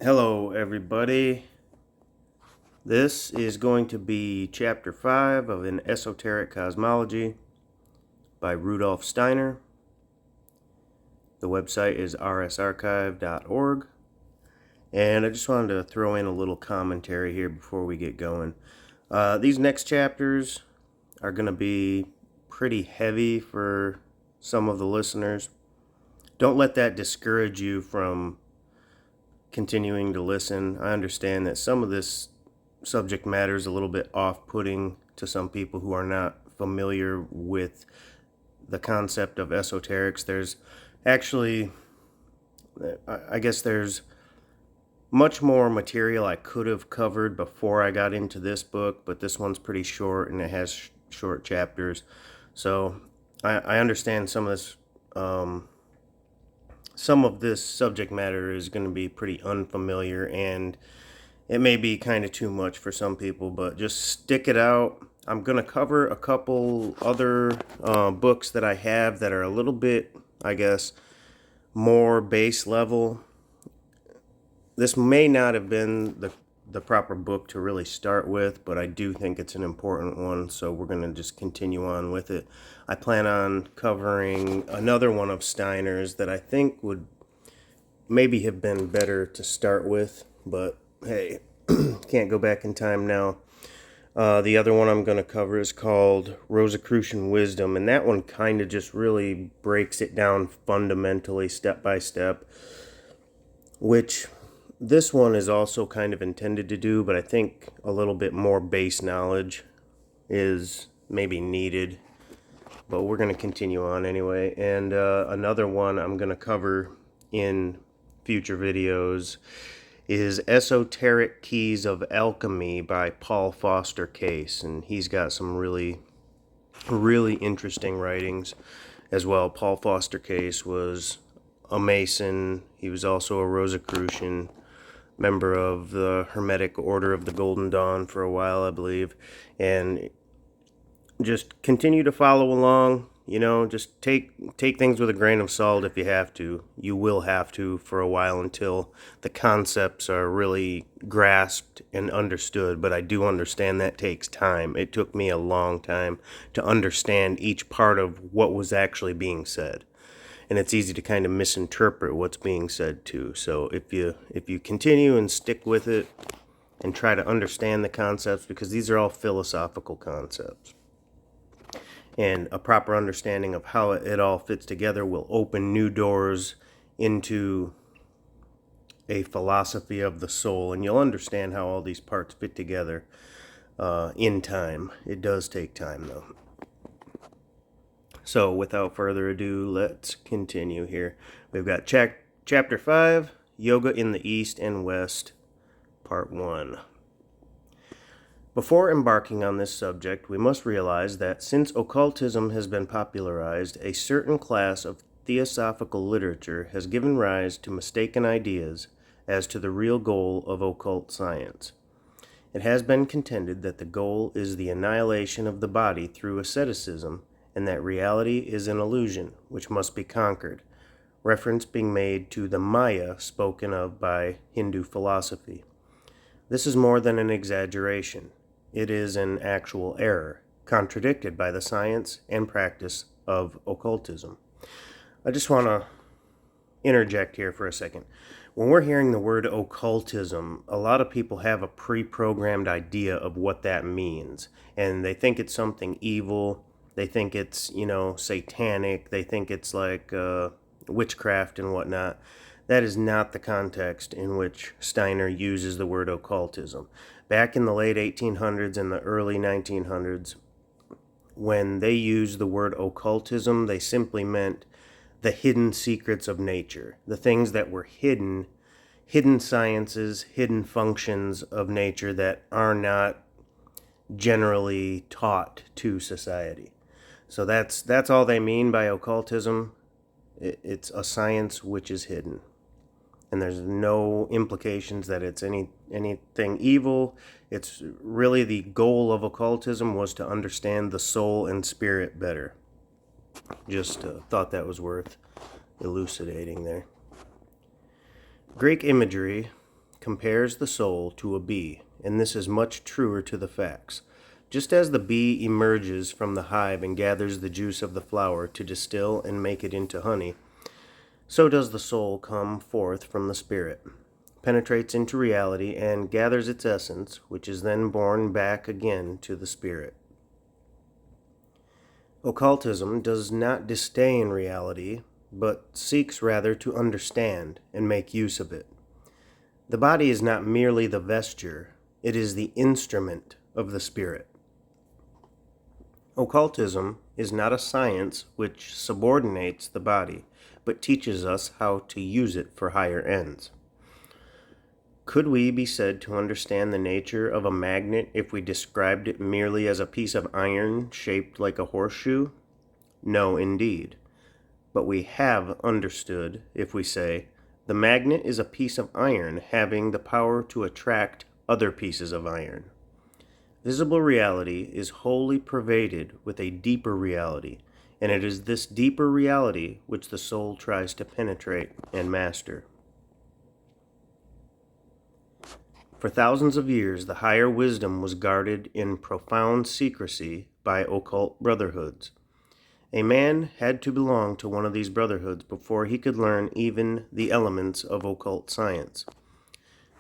Hello, everybody. This is going to be Chapter 5 of An Esoteric Cosmology by Rudolf Steiner. The website is rsarchive.org. And I just wanted to throw in a little commentary here before we get going. These next chapters are going to be pretty heavy for some of the listeners. Don't let that discourage you from continuing to listen. I understand that some of this subject matter is a little bit off-putting to some people who are not familiar with the concept of esoterics. There's actually, I guess there's much more material I could have covered before I got into this book, but this one's pretty short and it has short chapters. So I understand some of this subject matter is going to be pretty unfamiliar, and it may be kind of too much for some people, but just stick it out. I'm going to cover a couple other books that I have that are a little bit, I guess, more base level. This may not have been the proper book to really start with, but I do think it's an important one, so we're going to just continue on with it. I plan on covering another one of Steiner's that I think would maybe have been better to start with, but hey, can't go back in time now. The other one I'm going to cover is called Rosicrucian Wisdom, and that one kind of just really breaks it down fundamentally, step by step, which this one is also kind of intended to do, but I think a little bit more base knowledge is maybe needed. But we're going to continue on anyway. And another one I'm going to cover in future videos is Esoteric Keys of Alchemy by Paul Foster Case. And he's got some really, really interesting writings as well. Paul Foster Case was a Mason. He was also a Rosicrucian, member of the Hermetic Order of the Golden Dawn for a while, I believe. And just continue to follow along. You know, just take things with a grain of salt if you have to. You will have to for a while until the concepts are really grasped and understood. But I do understand that takes time. It took me a long time to understand each part of what was actually being said. And it's easy to kind of misinterpret what's being said too. So if you continue and stick with it and try to understand the concepts, because these are all philosophical concepts, and a proper understanding of how it all fits together will open new doors into a philosophy of the soul, and you'll understand how all these parts fit together in time. It does take time, though. So without further ado, let's continue here. We've got Chapter 5, Yoga in the East and West, Part 1. Before embarking on this subject, we must realize that since occultism has been popularized, a certain class of theosophical literature has given rise to mistaken ideas as to the real goal of occult science. It has been contended that the goal is the annihilation of the body through asceticism, and that reality is an illusion which must be conquered, reference being made to the Maya spoken of by Hindu philosophy. This is more than an exaggeration. It is an actual error, contradicted by the science and practice of occultism. I just want to interject here for a second. When we're hearing the word occultism, a lot of people have a pre-programmed idea of what that means, and they think it's something evil. They think it's, satanic. They think it's like witchcraft and whatnot. That is not the context in which Steiner uses the word occultism. Back in the late 1800s and the early 1900s, when they used the word occultism, they simply meant the hidden secrets of nature, the things that were hidden sciences, hidden functions of nature that are not generally taught to society. So that's all they mean by occultism. It's a science which is hidden. And there's no implications that it's anything evil. It's really the goal of occultism was to understand the soul and spirit better. Just thought that was worth elucidating there. Greek imagery compares the soul to a bee, and this is much truer to the facts. Just as the bee emerges from the hive and gathers the juice of the flower to distill and make it into honey, so does the soul come forth from the spirit, penetrates into reality, and gathers its essence, which is then borne back again to the spirit. Occultism does not disdain reality, but seeks rather to understand and make use of it. The body is not merely the vesture, it is the instrument of the spirit. Occultism is not a science which subordinates the body, but teaches us how to use it for higher ends. Could we be said to understand the nature of a magnet if we described it merely as a piece of iron shaped like a horseshoe? No, indeed. But we have understood if we say, the magnet is a piece of iron having the power to attract other pieces of iron. Visible reality is wholly pervaded with a deeper reality, and it is this deeper reality which the soul tries to penetrate and master. For thousands of years, the higher wisdom was guarded in profound secrecy by occult brotherhoods. A man had to belong to one of these brotherhoods before he could learn even the elements of occult science.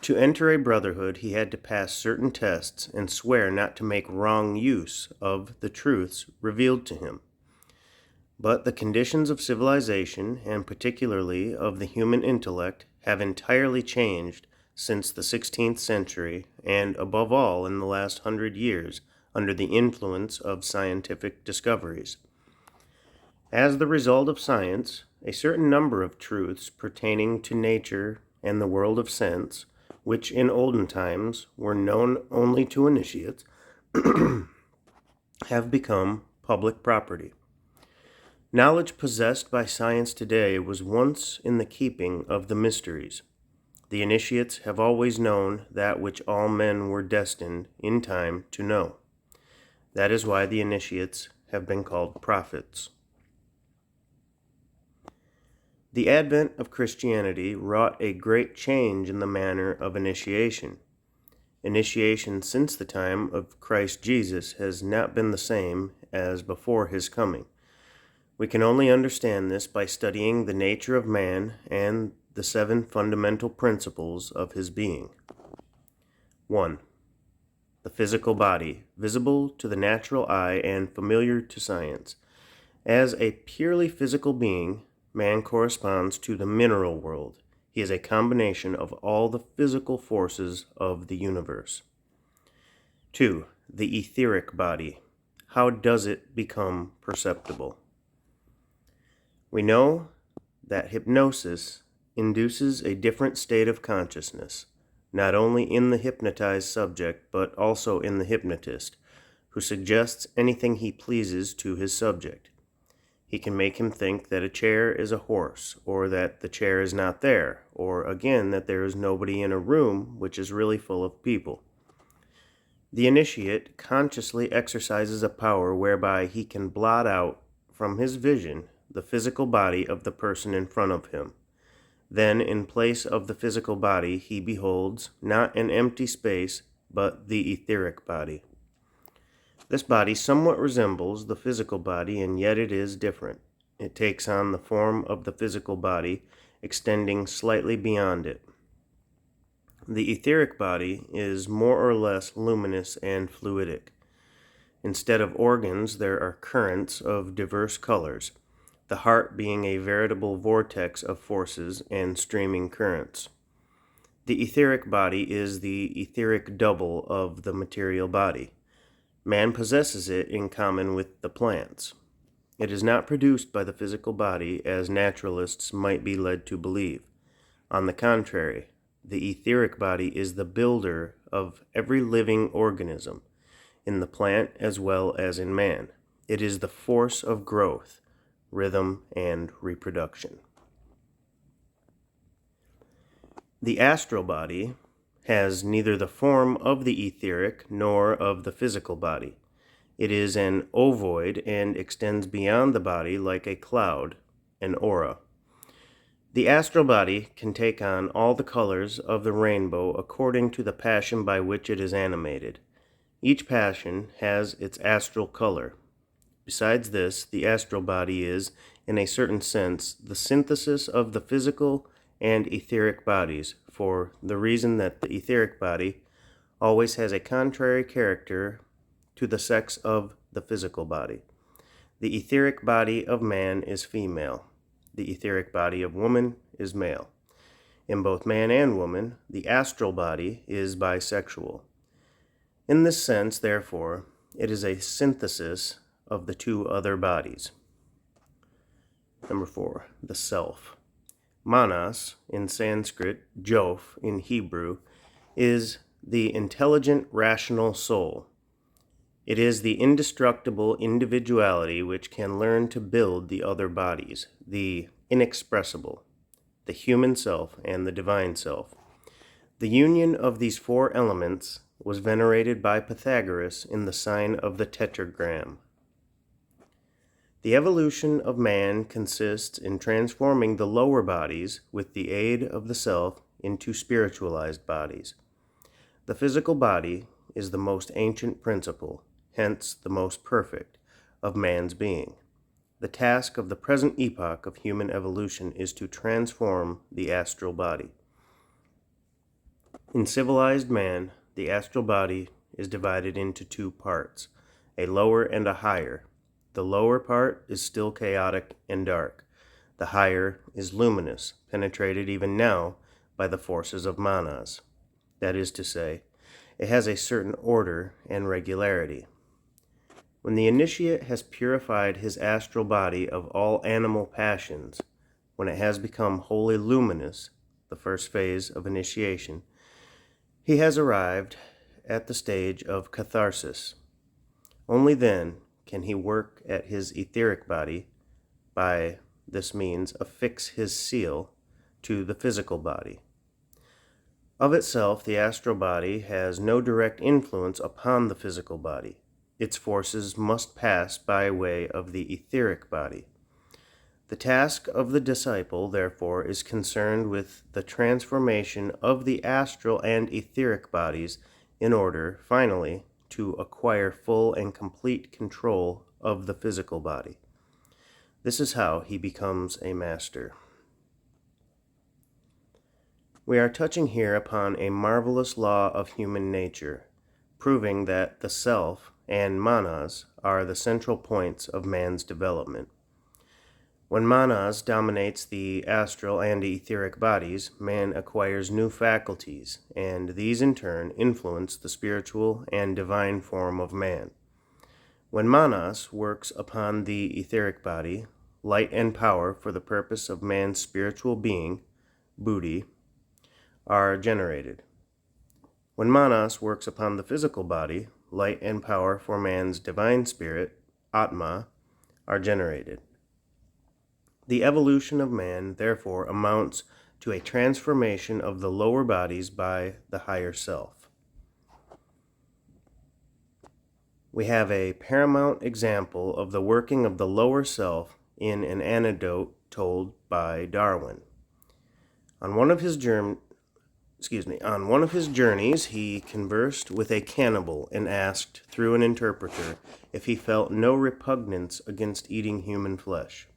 To enter a brotherhood, he had to pass certain tests and swear not to make wrong use of the truths revealed to him. But the conditions of civilization, and particularly of the human intellect, have entirely changed since the 16th century, and above all in the last 100 years, under the influence of scientific discoveries. As the result of science, a certain number of truths pertaining to nature and the world of sense, which in olden times were known only to initiates, have become public property. Knowledge possessed by science today was once in the keeping of the mysteries. The initiates have always known that which all men were destined in time to know. That is why the initiates have been called prophets. The advent of Christianity wrought a great change in the manner of initiation. Initiation since the time of Christ Jesus has not been the same as before his coming. We can only understand this by studying the nature of man and the 7 fundamental principles of his being. 1. The physical body, visible to the natural eye and familiar to science. As a purely physical being, man corresponds to the mineral world. He is a combination of all the physical forces of the universe. 2. The etheric body. How does it become perceptible? We know that hypnosis induces a different state of consciousness, not only in the hypnotized subject, but also in the hypnotist, who suggests anything he pleases to his subject. He can make him think that a chair is a horse, or that the chair is not there, or again that there is nobody in a room which is really full of people. The initiate consciously exercises a power whereby he can blot out from his vision the physical body of the person in front of him. Then, in place of the physical body, he beholds not an empty space, but the etheric body. This body somewhat resembles the physical body, and yet it is different. It takes on the form of the physical body, extending slightly beyond it. The etheric body is more or less luminous and fluidic. Instead of organs, there are currents of diverse colors, the heart being a veritable vortex of forces and streaming currents. The etheric body is the etheric double of the material body. Man possesses it in common with the plants. It is not produced by the physical body, as naturalists might be led to believe. On the contrary, the etheric body is the builder of every living organism, in the plant as well as in man. It is the force of growth, rhythm, and reproduction. The astral body has neither the form of the etheric nor of the physical body. It is an ovoid and extends beyond the body like a cloud, an aura. The astral body can take on all the colors of the rainbow according to the passion by which it is animated. Each passion has its astral color. Besides this, the astral body is, in a certain sense, the synthesis of the physical and etheric bodies, for the reason that the etheric body always has a contrary character to the sex of the physical body. The etheric body of man is female. The etheric body of woman is male. In both man and woman, the astral body is bisexual. In this sense, therefore, it is a synthesis of the two other bodies. Number 4, the self. Manas, in Sanskrit, Joph, in Hebrew, is the intelligent, rational soul. It is the indestructible individuality which can learn to build the other bodies, the inexpressible, the human self, and the divine self. The union of these four elements was venerated by Pythagoras in the sign of the tetragram. The evolution of man consists in transforming the lower bodies, with the aid of the self, into spiritualized bodies. The physical body is the most ancient principle, hence the most perfect, of man's being. The task of the present epoch of human evolution is to transform the astral body. In civilized man, the astral body is divided into two parts, a lower and a higher. The lower part is still chaotic and dark. The higher is luminous, penetrated even now by the forces of manas. That is to say, it has a certain order and regularity. When the initiate has purified his astral body of all animal passions, when it has become wholly luminous, the first phase of initiation, he has arrived at the stage of catharsis. Only then can he work at his etheric body, by this means affix his seal to the physical body. Of itself, the astral body has no direct influence upon the physical body. Its forces must pass by way of the etheric body. The task of the disciple, therefore, is concerned with the transformation of the astral and etheric bodies in order, finally, to acquire full and complete control of the physical body. This is how he becomes a master. We are touching here upon a marvelous law of human nature, proving that the self and manas are the central points of man's development. When manas dominates the astral and etheric bodies, man acquires new faculties, and these in turn influence the spiritual and divine form of man. When manas works upon the etheric body, light and power for the purpose of man's spiritual being, buddhi, are generated. When manas works upon the physical body, light and power for man's divine spirit, atma, are generated. The evolution of man, therefore, amounts to a transformation of the lower bodies by the higher self. We have a paramount example of the working of the lower self in an anecdote told by Darwin. On one of his journeys, he conversed with a cannibal and asked, through an interpreter, if he felt no repugnance against eating human flesh.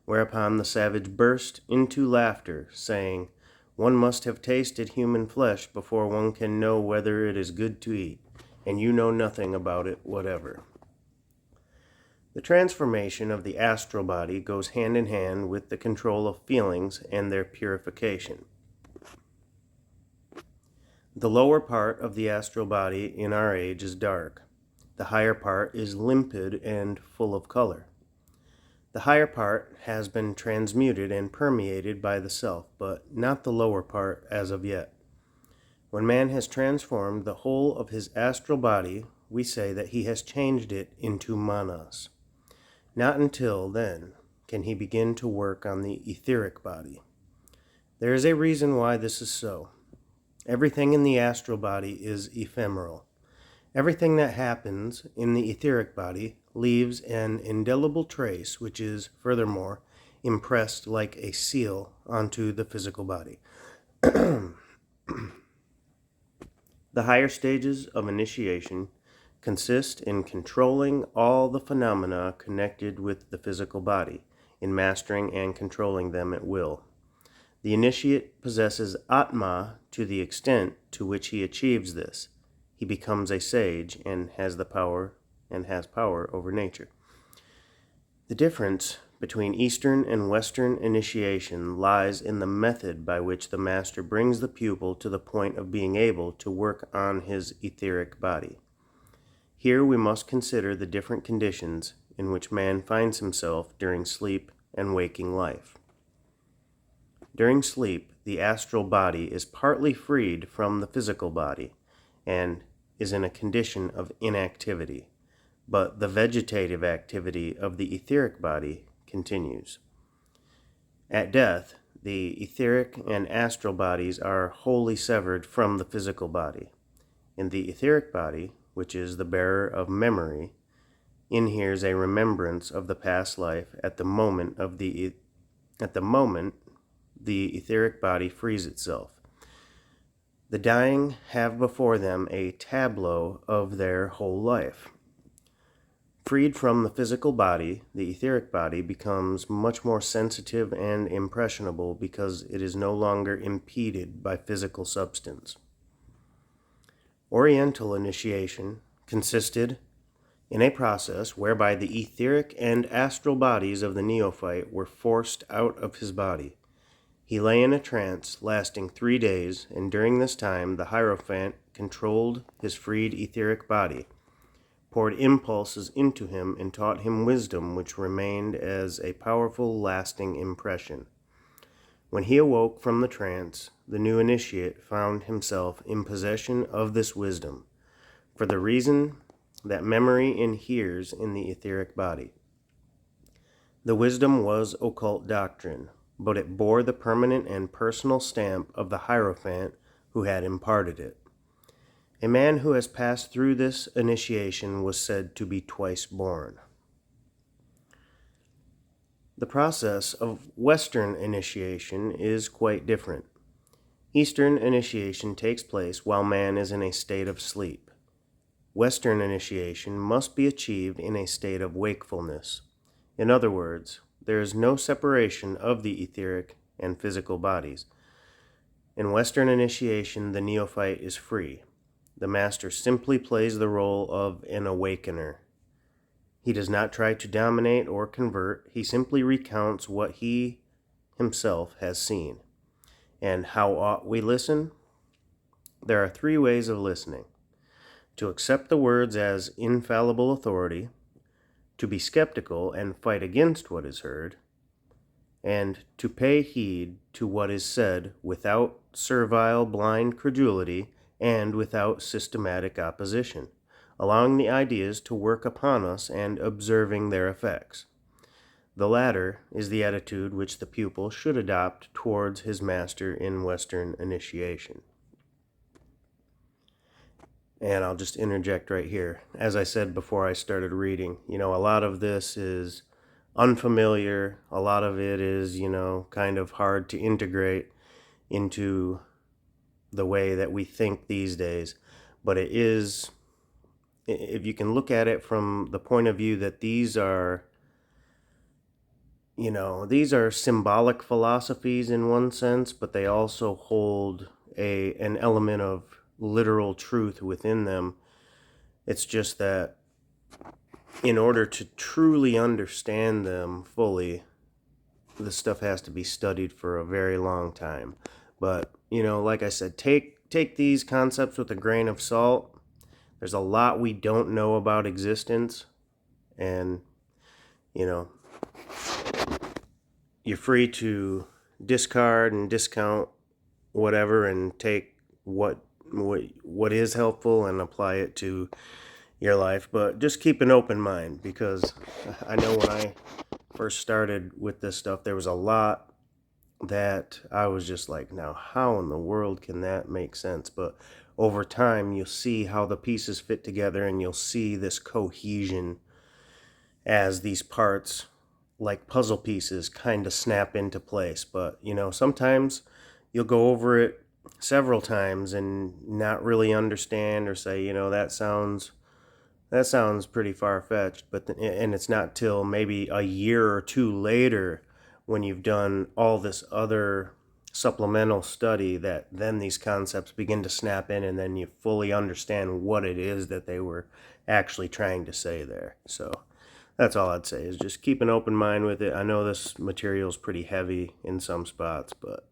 Whereupon the savage burst into laughter, saying, "One must have tasted human flesh before one can know whether it is good to eat, and you know nothing about it whatever." The transformation of the astral body goes hand in hand with the control of feelings and their purification. The lower part of the astral body in our age is dark. The higher part is limpid and full of color. The higher part has been transmuted and permeated by the self, but not the lower part as of yet. When man has transformed the whole of his astral body, we say that he has changed it into manas. Not until then can he begin to work on the etheric body. There is a reason why this is so. Everything in the astral body is ephemeral. Everything that happens in the etheric body leaves an indelible trace, which is, furthermore, impressed like a seal onto the physical body. The higher stages of initiation consist in controlling all the phenomena connected with the physical body, in mastering and controlling them at will. The initiate possesses Atma to the extent to which he achieves this. He becomes a sage and has power over nature. The difference between Eastern and Western initiation lies in the method by which the master brings the pupil to the point of being able to work on his etheric body. Here we must consider the different conditions in which man finds himself during sleep and waking life. During sleep, the astral body is partly freed from the physical body and is in a condition of inactivity, but the vegetative activity of the etheric body continues. At death, the etheric and astral bodies are wholly severed from the physical body. In the etheric body, which is the bearer of memory, inheres a remembrance of the past life at the moment the etheric body frees itself. The dying have before them a tableau of their whole life. Freed from the physical body, the etheric body becomes much more sensitive and impressionable because it is no longer impeded by physical substance. Oriental initiation consisted in a process whereby the etheric and astral bodies of the neophyte were forced out of his body. He lay in a trance lasting 3 days, and during this time the Hierophant controlled his freed etheric body, poured impulses into him, and taught him wisdom which remained as a powerful, lasting impression. When he awoke from the trance, the new initiate found himself in possession of this wisdom, for the reason that memory inheres in the etheric body. The wisdom was occult doctrine, but it bore the permanent and personal stamp of the Hierophant who had imparted it. A man who has passed through this initiation was said to be twice born. The process of Western initiation is quite different. Eastern initiation takes place while man is in a state of sleep. Western initiation must be achieved in a state of wakefulness. In other words, there is no separation of the etheric and physical bodies. In Western initiation, the neophyte is free. The master simply plays the role of an awakener. He does not try to dominate or convert. He simply recounts what he himself has seen. And how ought we listen? There are 3 ways of listening: to accept the words as infallible authority, to be skeptical and fight against what is heard, and to pay heed to what is said without servile, blind credulity and without systematic opposition, allowing the ideas to work upon us and observing their effects. The latter is the attitude which the pupil should adopt towards his master in Western initiation. And I'll just interject right here. As I said before I started reading, a lot of this is unfamiliar. A lot of it is, kind of hard to integrate into the way that we think these days. But it is, if you can look at it from the point of view that these are symbolic philosophies in one sense, but they also hold an element of literal truth within them. It's just that in order to truly understand them fully, this stuff has to be studied for a very long time. But, like I said, take these concepts with a grain of salt. There's a lot we don't know about existence, and, you're free to discard and discount whatever and take what is helpful and apply it to your life. But just keep an open mind, because I know when I first started with this stuff, there was a lot that I was just like, now how in the world can that make sense? But over time, you'll see how the pieces fit together, and you'll see this cohesion as these parts like puzzle pieces kind of snap into place. But, sometimes you'll go over it several times and not really understand or say, that sounds pretty far-fetched, and it's not till maybe a year or two later when you've done all this other supplemental study that then these concepts begin to snap in, and then you fully understand what it is that they were actually trying to say there. So that's all I'd say, is just keep an open mind with it. I know this material is pretty heavy in some spots, but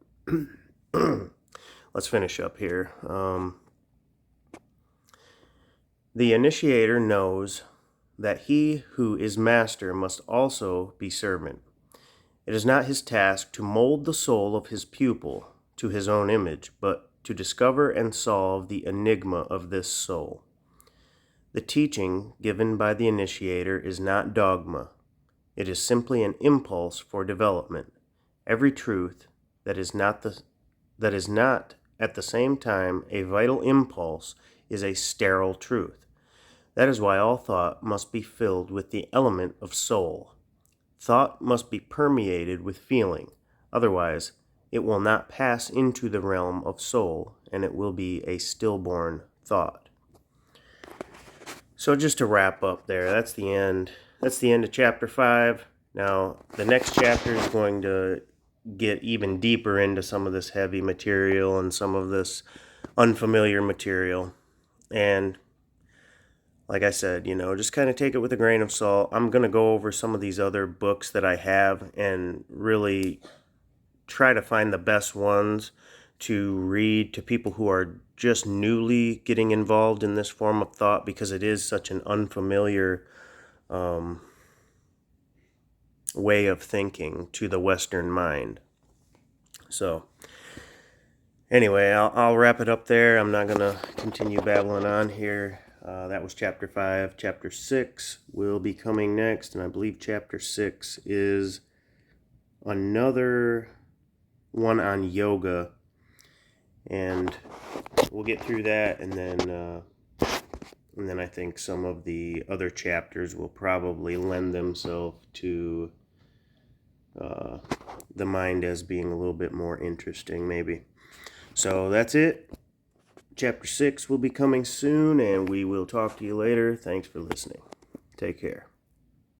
let's finish up here. The initiator knows that he who is master must also be servant. It is not his task to mold the soul of his pupil to his own image, but to discover and solve the enigma of this soul. The teaching given by the initiator is not dogma. It is simply an impulse for development. Every truth that is not at the same time a vital impulse is a sterile truth. That is why all thought must be filled with the element of soul. Thought must be permeated with feeling. Otherwise, it will not pass into the realm of soul, and it will be a stillborn thought. So just to wrap up there, that's the end. That's the end of chapter 5. Now, the next chapter is going to get even deeper into some of this heavy material and some of this unfamiliar material. And like I said, just kind of take it with a grain of salt. I'm going to go over some of these other books that I have and really try to find the best ones to read to people who are just newly getting involved in this form of thought, because it is such an unfamiliar way of thinking to the Western mind. So anyway, I'll wrap it up there. I'm not going to continue babbling on here. That was chapter 5. Chapter 6 will be coming next, and I believe chapter 6 is another one on yoga, and we'll get through that, and then I think some of the other chapters will probably lend themselves to the mind as being a little bit more interesting, maybe. So that's it. Chapter 6 will be coming soon, and we will talk to you later. Thanks for listening. Take care.